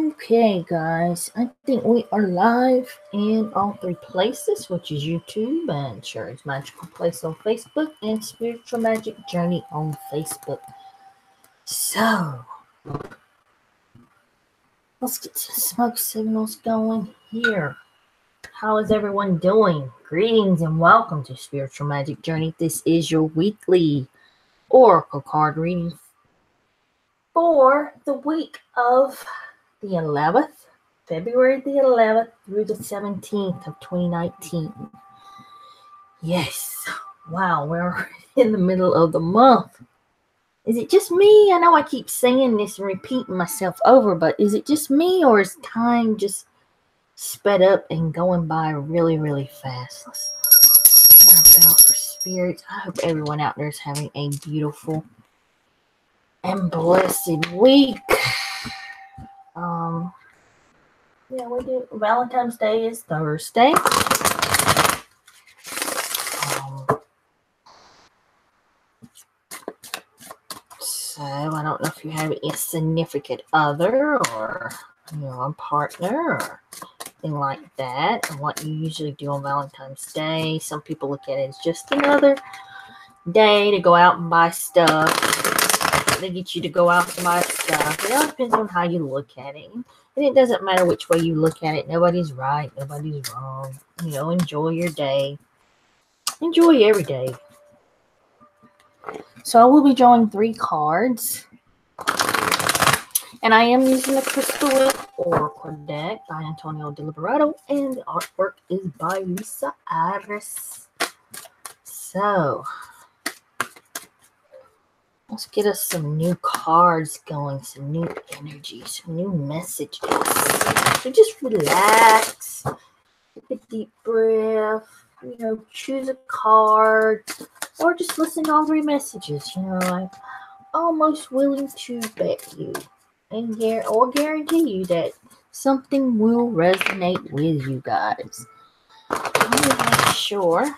Okay, guys, I think we are live in all three places, which is YouTube and Sherry's Magical Place on Facebook and Spiritual Magic Journey on Facebook. So, let's get some smoke signals going here. How is everyone doing? Greetings and welcome to Spiritual Magic Journey. This is your weekly oracle card reading for the week of the 11th. February the 11th through the 17th of 2019. Yes. Wow, we're in the middle of the month. Is it just me? I know I keep saying this and repeating myself over, but is it just me or is time just sped up and going by really, really fast? Let's ring our bell for spirits. I hope everyone out there is having a beautiful and blessed week. Yeah, we do. Valentine's Day is Thursday. So I don't know if you have a significant other or a partner or anything like that, and what you usually do on Valentine's Day. Some people look at it as just another day to go out and buy stuff. They get you to go out and buy stuff. It all depends on how you look at it. And it doesn't matter which way you look at it. Nobody's right. Nobody's wrong. Enjoy your day. Enjoy every day. So I will be drawing 3 cards. And I am using the Crystal Oracle deck by Antonio De Liberato. And the artwork is by Lisa Iris. So let's get us some new cards going, some new energy, some new messages. So just relax, take a deep breath, choose a card, or just listen to all 3 messages. I'm almost willing to bet you and guarantee you that something will resonate with you guys. Let me make sure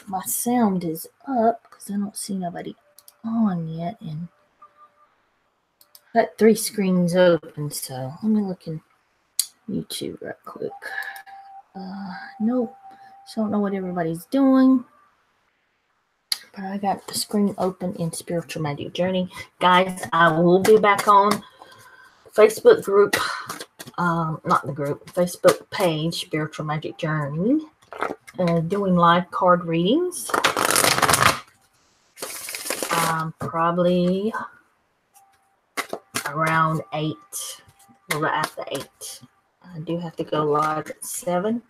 my sound is up because I don't see nobody on yet, and got 3 screens open, so let me look in YouTube right quick. Nope, so I don't know what everybody's doing, but I got the screen open in Spiritual Magic Journey. Guys, I will be back on Facebook group, not the group, Facebook page, Spiritual Magic Journey, doing live card readings. Probably around 8, a little after 8. I do have to go live at 7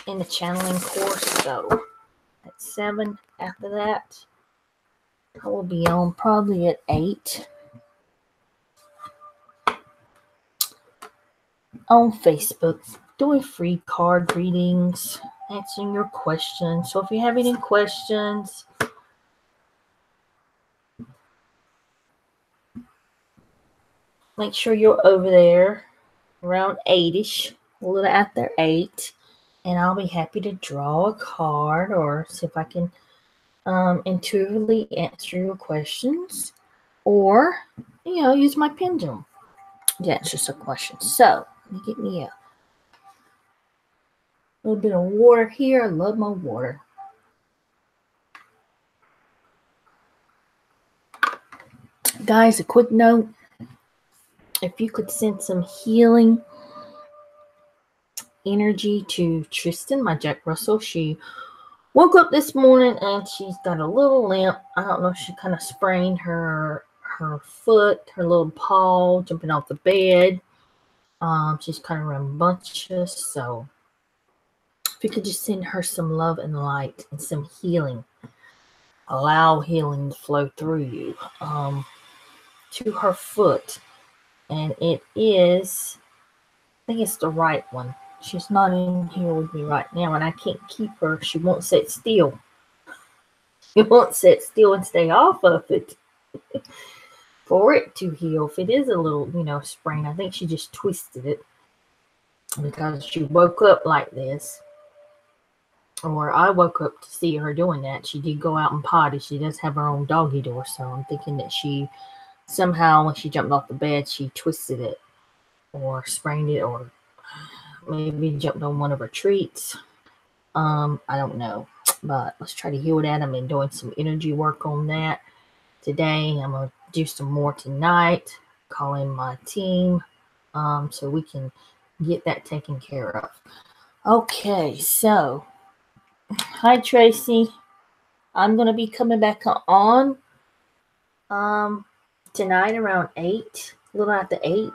in the channeling course, so at 7 after that, I will be on probably at 8 on Facebook, doing free card readings, answering your questions. So if you have any questions, make sure you're over there around 8ish, a little after 8, and I'll be happy to draw a card or see if I can intuitively answer your questions, or use my pendulum to answer some questions. So let me get me a little bit of water here. I love my water. Guys, a quick note. If you could send some healing energy to Tristan, my Jack Russell. She woke up this morning and she's got a little limp. I don't know if she kind of sprained her foot, her little paw, jumping off the bed. She's kind of rambunctious. So if you could just send her some love and light and some healing, allow healing to flow through you to her foot. And it is, I think it's the right one. She's not in here with me right now, and I can't keep her. She won't sit still. She won't sit still and stay off of it for it to heal. If it is a little, sprain, I think she just twisted it because she woke up like this. Or I woke up to see her doing that. She did go out and potty. She does have her own doggy door, so I'm thinking that she somehow, when she jumped off the bed, she twisted it. or sprained it, or maybe jumped on one of her treats. I don't know, but let's try to heal that. I've been doing some energy work on that today. I'm gonna do some more tonight, call in my team, so we can get that taken care of. Okay, so hi Tracy. I'm gonna be coming back on tonight around 8, a little after 8,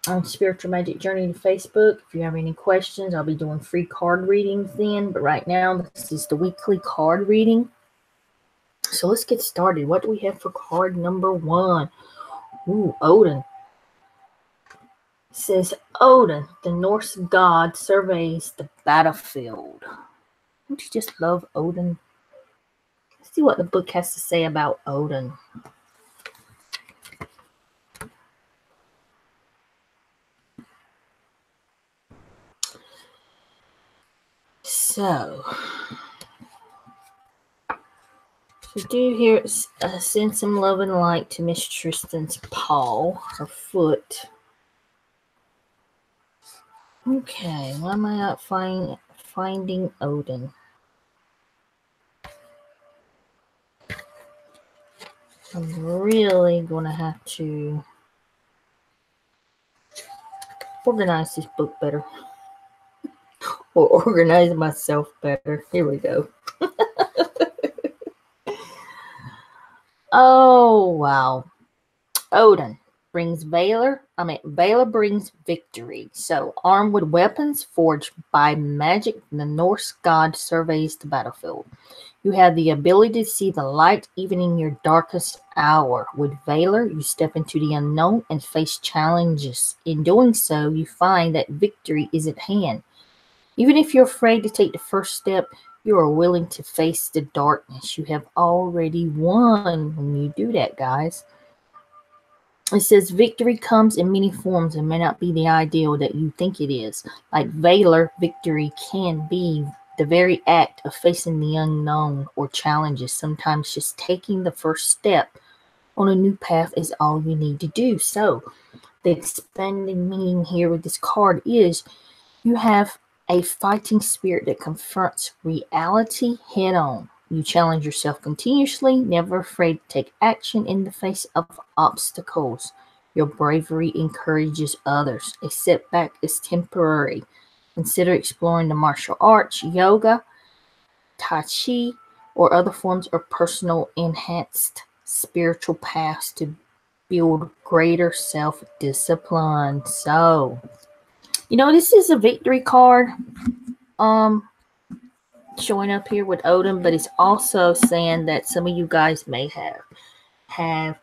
on Spiritual Magic Journey to Facebook. If you have any questions, I'll be doing free card readings then. But right now, this is the weekly card reading. So let's get started. What do we have for card number 1? Ooh, Odin. It says, Odin, the Norse god, surveys the battlefield. Don't you just love Odin? Let's see what the book has to say about Odin. So, we do here send some love and light to Miss Tristan's paw, her foot. Okay, why am I not finding Odin? I'm really going to have to organize this book better. Or organize myself better. Here we go. Oh, wow. Odin brings Valor brings victory. So, armed with weapons forged by magic, the Norse god surveys the battlefield. You have the ability to see the light even in your darkest hour. With Valor, you step into the unknown and face challenges. In doing so, you find that victory is at hand. Even if you're afraid to take the first step, you are willing to face the darkness. You have already won when you do that, guys. It says victory comes in many forms and may not be the ideal that you think it is. Like Valor, victory can be the very act of facing the unknown or challenges. Sometimes just taking the first step on a new path is all you need to do. So the expanding meaning here with this card is you have a fighting spirit that confronts reality head on. You challenge yourself continuously, never afraid to take action in the face of obstacles. Your bravery encourages others. A setback is temporary. Consider exploring the martial arts, yoga, tai chi, or other forms of personal enhanced spiritual paths to build greater self-discipline. So, this is a victory card showing up here with Odin, but it's also saying that some of you guys may have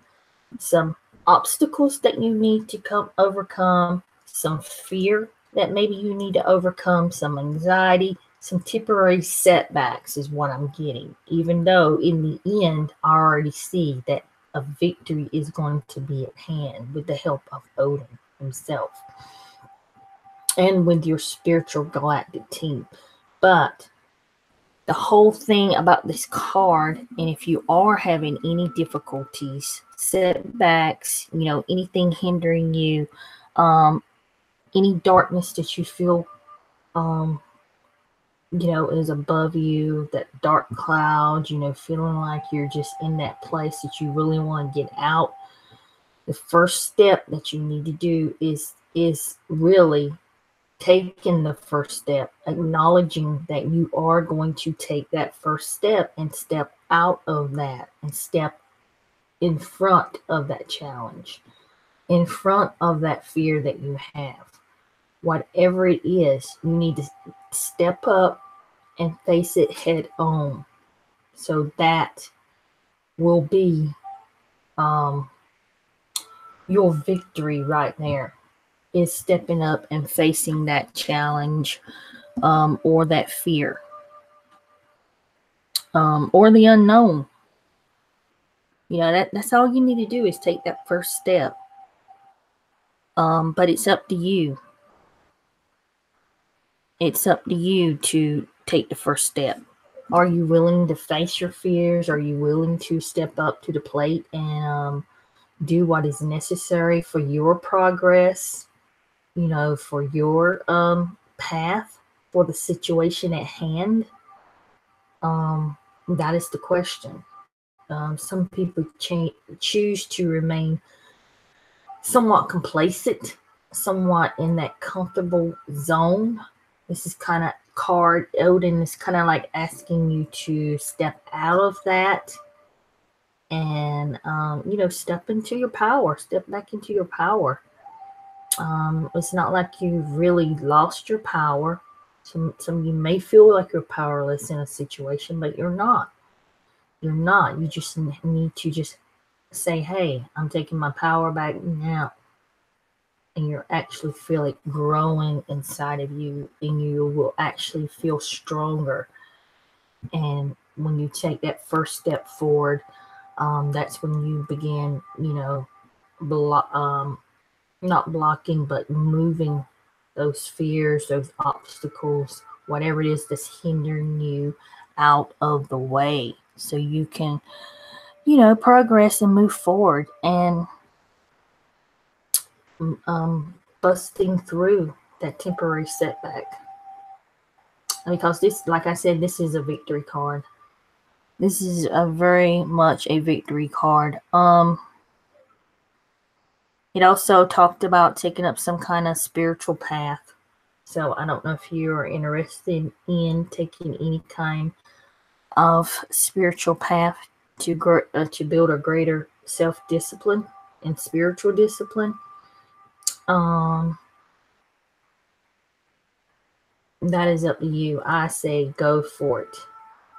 some obstacles that you need to overcome, some fear that maybe you need to overcome, some anxiety, some temporary setbacks is what I'm getting. Even though in the end, I already see that a victory is going to be at hand with the help of Odin himself and with your spiritual galactic team. But the whole thing about this card, and if you are having any difficulties, setbacks, anything hindering you, any darkness that you feel, is above you, that dark cloud, feeling like you're just in that place that you really want to get out, the first step that you need to do is really taking the first step, acknowledging that you are going to take that first step and step out of that and step in front of that challenge, in front of that fear that you have. Whatever it is, you need to step up and face it head on. So that will be your victory right there, is stepping up and facing that challenge or that fear or the unknown. That's all you need to do is take that first step. But it's up to you. It's up to you to take the first step. Are you willing to face your fears? Are you willing to step up to the plate and do what is necessary for your progress, you know, for your path, for the situation at hand? That is the question. Some people choose to remain somewhat complacent, somewhat in that comfortable zone. This is kind of card Odin is kind of like asking you to step out of that and you know, step into your power, step back into your power. It's not like you've really lost your power. Some you may feel like you're powerless in a situation, but you're not. You're not. You just need to just say, hey, I'm taking my power back now. And you're actually feel it growing inside of you, and you will actually feel stronger. And when you take that first step forward, that's when you begin, you know, not blocking, but moving those fears, those obstacles, whatever it is that's hindering you out of the way, so you can, you know, progress and move forward and busting through that temporary setback. Because this, like I said, this is a victory card. This is a very much a victory card. It also talked about taking up some kind of spiritual path. So I don't know if you are interested in taking any kind of spiritual path to build a greater self-discipline and spiritual discipline. That is up to you. I say go for it.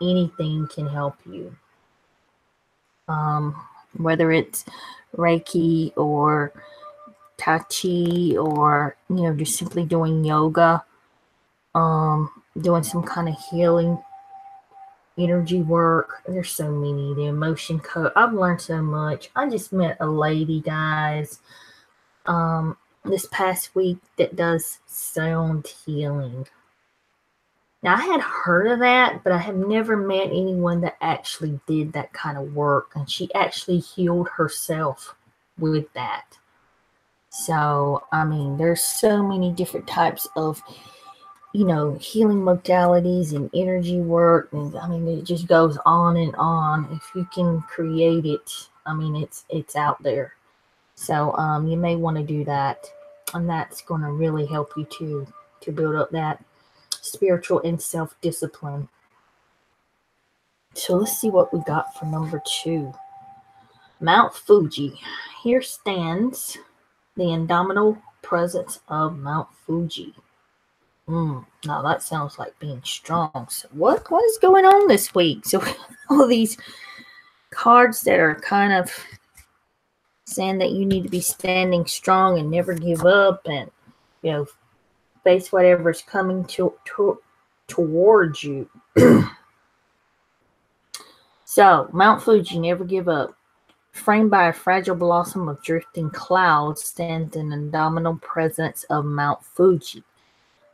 Anything can help you. Whether it's Reiki or Tai Chi, or, you know, just simply doing yoga, doing some kind of healing energy work. There's so many. The emotion code. I've learned so much. I just met a lady, guys, this past week that does sound healing. Now, I had heard of that, but I have never met anyone that actually did that kind of work, and she actually healed herself with that. So, I mean, there's so many different types of, you know, healing modalities and energy work, and I mean, it just goes on and on. If you can create it, I mean, it's out there. So, you may want to do that, and that's going to really help you to build up that spiritual and self-discipline. So let's see what we got for number 2. Mount Fuji. Here stands the indomitable presence of Mount Fuji. Now that sounds like being strong. So what is going on this week? So all these cards that are kind of saying that you need to be standing strong and never give up, and, you know, face whatever's coming towards you. So, Mount Fuji, never give up. Framed by a fragile blossom of drifting clouds stands an indomitable presence of Mount Fuji.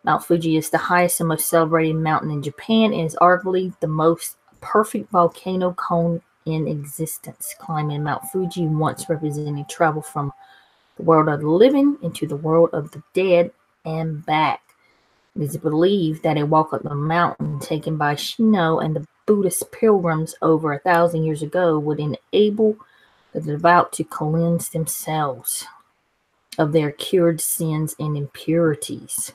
Mount Fuji is the highest and most celebrated mountain in Japan and is arguably the most perfect volcano cone in existence. Climbing Mount Fuji once represented travel from the world of the living into the world of the dead and back. It is believed that a walk up the mountain taken by Shino and the Buddhist pilgrims over 1,000 years ago would enable the devout to cleanse themselves of their cured sins and impurities.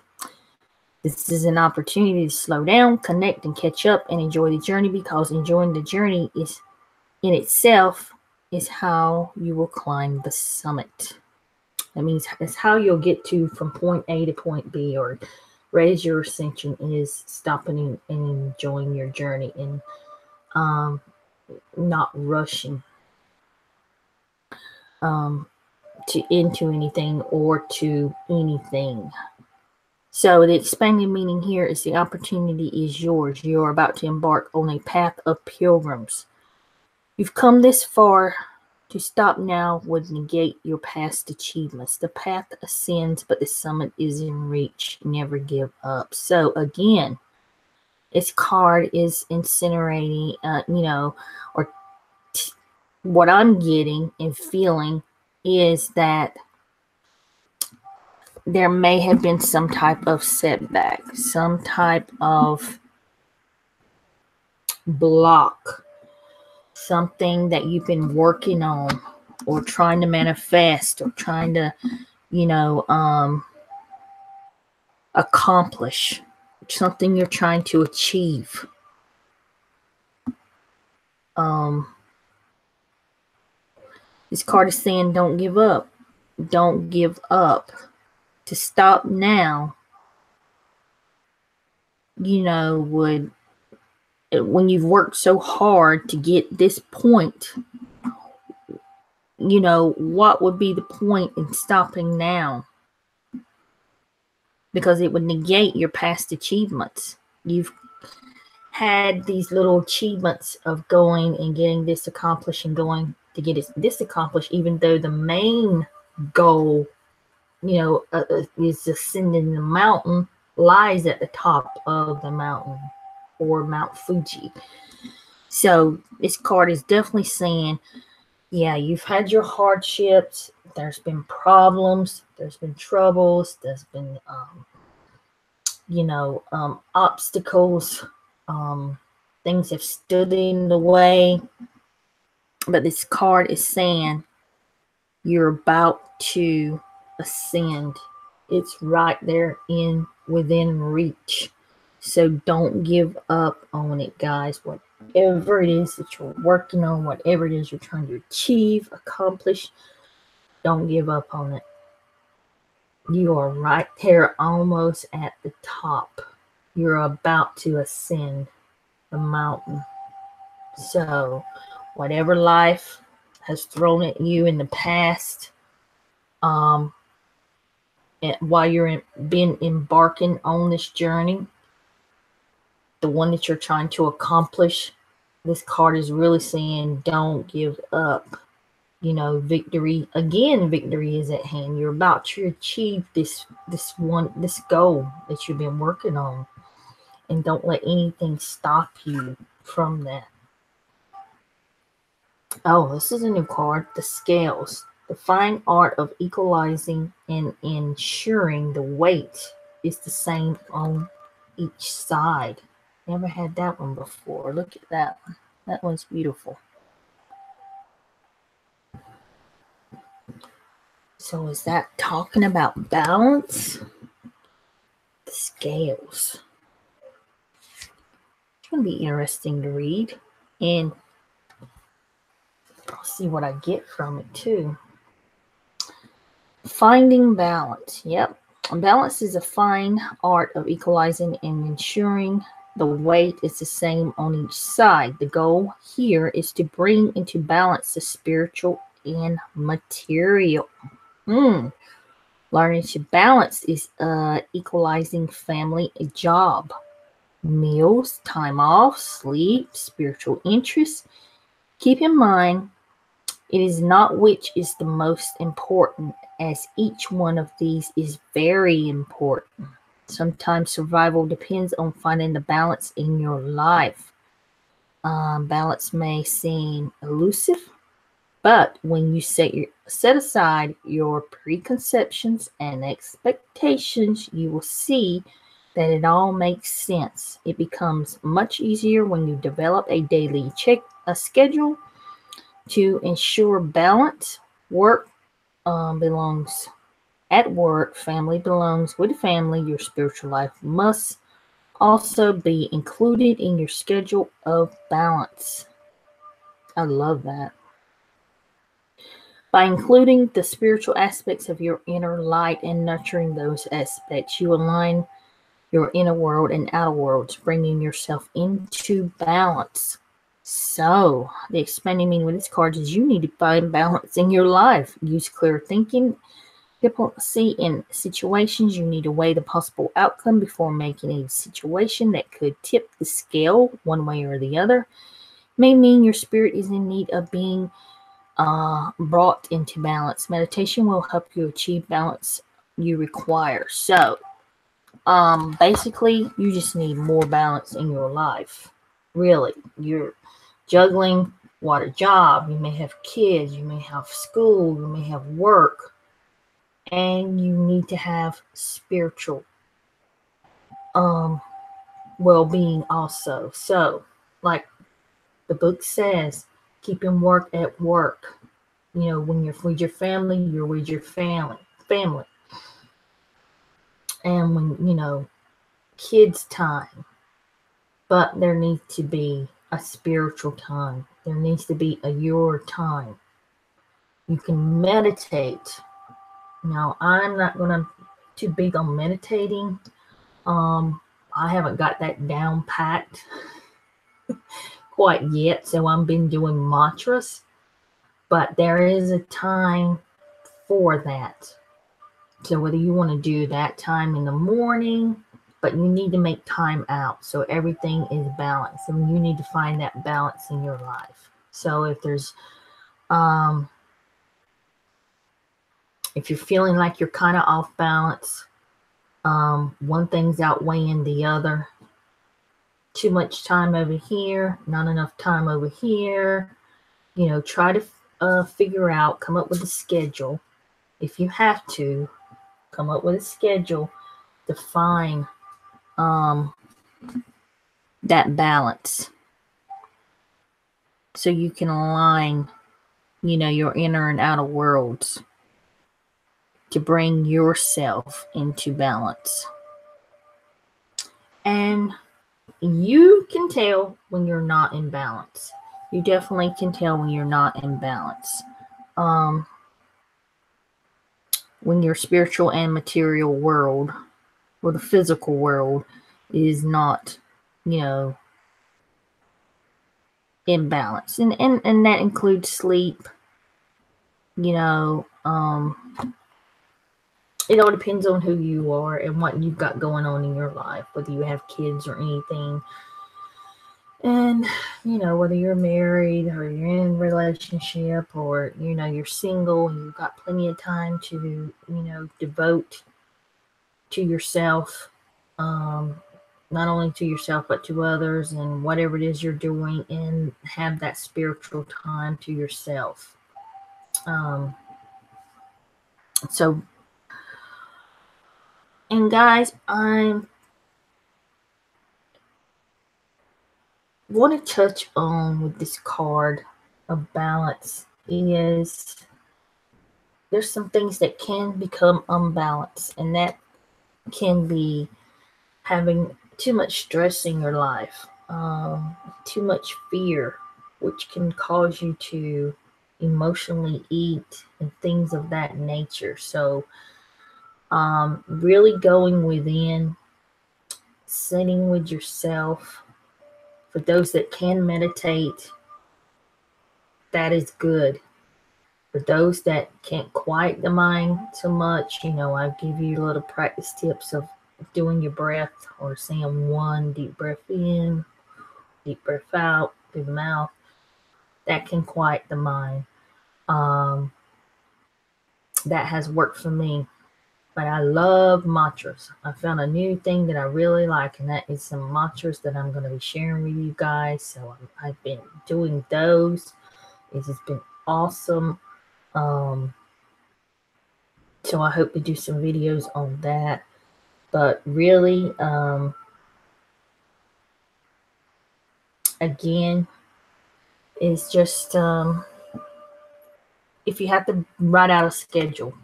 This is an opportunity to slow down, connect, and catch up and enjoy the journey, because enjoying the journey is in itself is how you will climb the summit. That means it's how you'll get to from point A to point B, or raise your ascension is stopping and enjoying your journey and not rushing into anything or to anything. So the expanded meaning here is the opportunity is yours. You are about to embark on a path of pilgrims. You've come this far. To stop now would negate your past achievements. The path ascends, but the summit is in reach. Never give up. So again, its card is incinerating, you know, or what I'm getting and feeling is that there may have been some type of setback, some type of block, something that you've been working on or trying to manifest or trying to, accomplish, something you're trying to achieve. This card is saying don't give up. Don't give up. To stop now, would, when you've worked so hard to get this point, what would be the point in stopping now? Because it would negate your past achievements. You've had these little achievements of going and getting this accomplished and going to get this accomplished, even though the main goal, is ascending the mountain, lies at the top of the mountain, or Mount Fuji. So this card is definitely saying, yeah, you've had your hardships, there's been problems, there's been troubles, there's been obstacles, things have stood in the way, but this card is saying you're about to ascend. It's right there within reach. So don't give up on it, guys. Whatever it is that you're working on, whatever it is you're trying to achieve, accomplish, don't give up on it. You are right there, almost at the top. You're about to ascend the mountain. So whatever life has thrown at you in the past, and while you're been embarking on this journey, the one that you're trying to accomplish, this card is really saying don't give up. Victory is at hand. You're about to achieve this goal that you've been working on, and don't let anything stop you from that. Oh, this is a new card, the scales. The fine art of equalizing and ensuring the weight is the same on each side. Never had that one before. Look at that one. That one's beautiful. So is that talking about balance? The scales. It's going to be interesting to read. And I'll see what I get from it too. Finding balance. Yep. Balance is a fine art of equalizing and ensuring the weight is the same on each side. The goal here is to bring into balance the spiritual and material. Learning to balance is equalizing family, a job, meals, time off, sleep, spiritual interests. Keep in mind, it is not which is the most important, as each one of these is very important. Sometimes survival depends on finding the balance in your life. Balance may seem elusive, but when you set aside your preconceptions and expectations, you will see that it all makes sense. It becomes much easier when you develop a daily schedule to ensure balance. Work belongs at work, family belongs with family. Your spiritual life must also be included in your schedule of balance. I love that. By including the spiritual aspects of your inner light and nurturing those aspects, you align your inner world and outer worlds, bringing yourself into balance. So, the expanding meaning with this card is you need to find balance in your life. Use clear thinking, diplomacy in situations. You need to weigh the possible outcome before making a situation that could tip the scale one way or the other. May mean your spirit is in need of being brought into balance. Meditation will help you achieve balance you require. So, basically, you just need more balance in your life. Really, you're juggling what a job, you may have kids, you may have school, you may have work, and you need to have spiritual well-being also. So, like the book says, keeping work at work. You know, when you're with your family, you're with your family. And when, you know, kids' time. But there needs to be a spiritual time. There needs to be a your time. You can meditate. Now, I'm not gonna too big on meditating. I haven't got that down packed quite yet, so I've been doing mantras. But there is a time for that. So whether you want to do that time in the morning, but you need to make time out so everything is balanced, and you need to find that balance in your life. So if there's if you're feeling like you're kind of off balance, one thing's outweighing the other, too much time over here, not enough time over here, you know, try to figure out, come up with a schedule. If you have to, come up with a schedule to find that balance, so you can align, you know, your inner and outer worlds to bring yourself into balance. And you can tell when you're not in balance. You definitely can tell when you're not in balance. When your spiritual and material world, or the physical world, is not, you know, in balance. And that includes sleep, you know, it all depends on who you are and what you've got going on in your life, whether you have kids or anything. And, you know, whether you're married or you're in a relationship, or, you know, you're single and you've got plenty of time to, you know, devote to yourself, not only to yourself, but to others, and whatever it is you're doing, and have that spiritual time to yourself. So, and guys, I want to touch on with this card of balance is there's some things that can become unbalanced, and that can be having too much stress in your life, too much fear, which can cause you to emotionally eat and things of that nature. So really going within, sitting with yourself. For those that can meditate, that is good. For those that can't quiet the mind so much, you know, I give you little practice tips of doing your breath, or saying one deep breath in, deep breath out through the mouth. That can quiet the mind. That has worked for me. But I love mantras. I found a new thing that I really like, and that is some mantras that I'm going to be sharing with you guys. So I've been doing those. It's just been awesome. So I hope to do some videos on that. But really, again, it's just if you have to write out a schedule,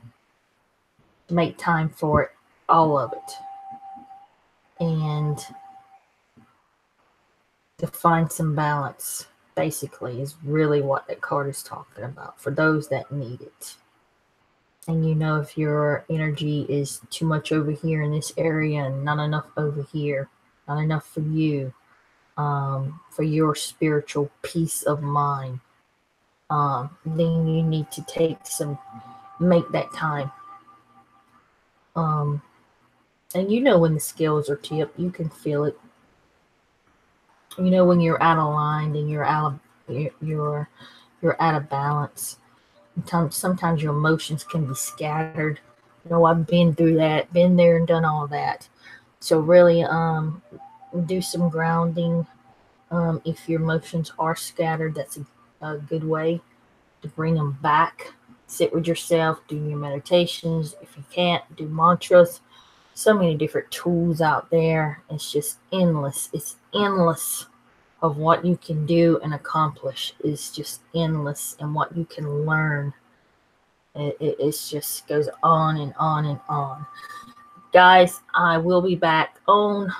make time for it, all of it, and to find some balance, basically, is really what that card is talking about for those that need it. And you know, if your energy is too much over here in this area and not enough over here, not enough for you, for your spiritual peace of mind, then you need to make that time. And you know, when the scales are tipped, you can feel it. You know, when you're out of line and you're out of balance. Sometimes your emotions can be scattered. You know, I've been through that, been there and done all that. So really, do some grounding. If your emotions are scattered, that's a good way to bring them back. Sit with yourself, do your meditations. If you can't, do mantras. So many different tools out there. It's just endless. It's endless of what you can do and accomplish. Is just endless, and what you can learn. It just goes on and on and on. Guys, I will be back on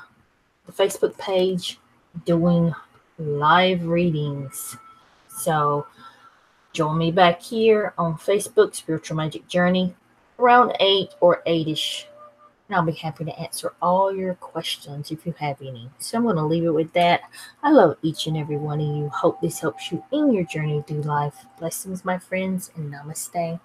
the Facebook page doing live readings. So join me back here on Facebook, Spiritual Magic Journey, around 8 or 8-ish. And I'll be happy to answer all your questions if you have any. So I'm going to leave it with that. I love each and every one of you. Hope this helps you in your journey through life. Blessings, my friends, and namaste.